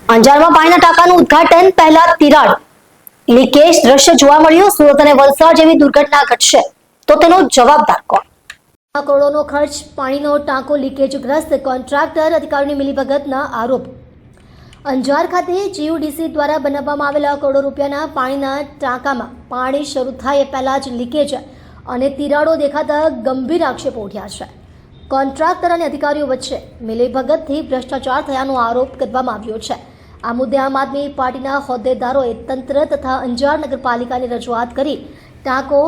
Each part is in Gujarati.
અંજારમાં પાણીના ટાંકાનું ઉદ્ઘાટન પહેલા તિરાડ લીકેજ દ્રશ્ય જોવા મળ્યું। સુરત અને વલસાડ જેવી દુર્ઘટના ઘટશે તો તેનો જવાબદાર કોણ? કરોડોનો ખર્ચ, પાણીનો ટાંકો લીકેજગ્રસ્ત, કોન્ટ્રાક્ટર અધિકારીની મિલીભગતના આરોપ। અંજાર ખાતે જીયુડીસી દ્વારા બનાવવામાં આવેલા કરોડો રૂપિયાના પાણીના ટાંકામાં પાણી શરૂ થાય એ પહેલા જ લીકેજ અને તિરાડો દેખાતા ગંભીર આક્ષેપો ઉઠ્યા છે। કોન્ટ્રાક્ટર અને અધિકારીઓ વચ્ચે મિલીભગતથી ભ્રષ્ટાચાર થયાનો આરોપ કરવામાં આવ્યો છે। આ મુદ્દે આમ આદમી પાર્ટીના હોદ્દેદારોએ તંત્ર તથા અંજાર નગરપાલિકાની રજૂઆત કરી ટાંકો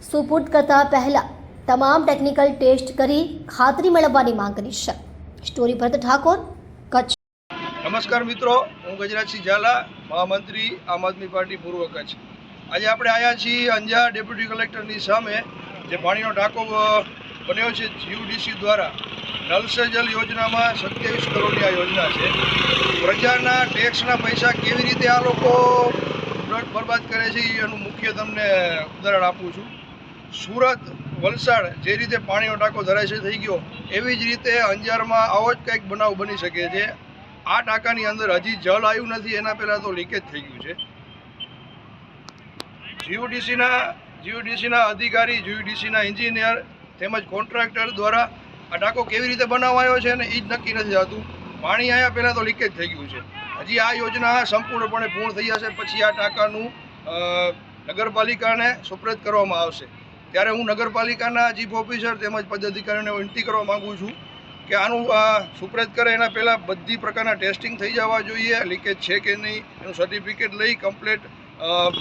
સુપુર્દ કરતા પહેલા તમામ ટેકનિકલ ટેસ્ટ કરી ખાતરી મેળવવાની માંગ કરી છે। સ્ટોરી ભરત ઠાકોર, કચ્છ। નમસ્કાર મિત્રો, હું ગજરાજસિંહ ઝાલા, મહામંત્રી આમ આદમી પાર્ટી પૂર્વ કચ્છ। આજે આપણે આવ્યા છીએ અંજાર ડેપ્યુટી કલેક્ટરની સામે જે પાણીનો ટાંકો બન્યો છે જીયુડીસી દ્વારા। નલ સે જલ યોજનામાં 27 કરોડની આ યોજના છે। પ્રજાના ટેક્સના પૈસા કેવી રીતે આ લોકો બરબાદ કરે છે એનું મુખ્ય તમને ઉદાહરણ આપું છું। સુરત, વલસાડ જે રીતે પાણીનો ટાંકો ધરાશય થઈ ગયો, એવી જ રીતે અંજારમાં આવો જ કંઈક બનાવ બની શકે છે। આ ટાંકાની અંદર હજી જલ આવ્યું નથી, એના પહેલાં તો લીકેજ થઈ ગયું છે। જીયુડીસીના અધિકારી, જીયુડીસીના એન્જિનિયર તેમજ કોન્ટ્રાક્ટર દ્વારા આ ટાંકો કેવી રીતે બનાવાયો છે ને એ જ નક્કી નથી થતું। પાણી આવ્યા પહેલાં તો લીકેજ થઈ ગયું છે। હજી આ યોજના સંપૂર્ણપણે પૂર્ણ થઈ જશે પછી આ ટાંકાનું નગરપાલિકાને સુપ્રત કરવામાં આવશે। ત્યારે હું નગરપાલિકાના ચીફ ઓફિસર તેમજ પદાધિકારીઓને વિનંતી કરવા માગું છું કે આનું સુપ્રત કરે એના પહેલાં બધી પ્રકારના ટેસ્ટિંગ થઈ જવા જોઈએ। લીકેજ છે કે નહીં એનું સર્ટિફિકેટ લઈ, કમ્પ્લેટ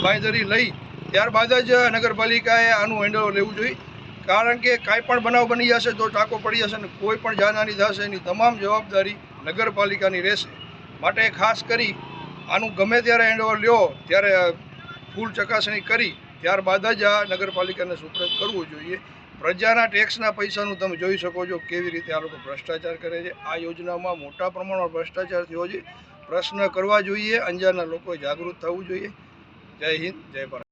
બાંયધરી લઈ ત્યારબાદ જ નગરપાલિકાએ આનું હેન્ડઓવર લેવું જોઈએ। કારણ કે કાંઈ પણ બનાવ બની જશે તો ટાંકો પડી જશે ને કોઈ પણ જાનહાનિ થશે એની તમામ જવાબદારી નગરપાલિકાની રહેશે। માટે ખાસ કરી આનું ગમે ત્યારે હેન્ડઓવર લ્યો ત્યારે ફૂલ ચકાસણી કરી ત્યારબાદ જ આ નગરપાલિકાને સુપ્રત કરવું જોઈએ। પ્રજાના ટેક્સના પૈસાનું તમે જોઈ શકો છો કેવી રીતે આ લોકો ભ્રષ્ટાચાર કરે છે। આ યોજનામાં મોટા પ્રમાણમાં ભ્રષ્ટાચાર થયો છે। પ્રશ્ન કરવા જોઈએ, અંજારના લોકોએ જાગૃત થવું જોઈએ। જય હિન્દ, જય ભારત।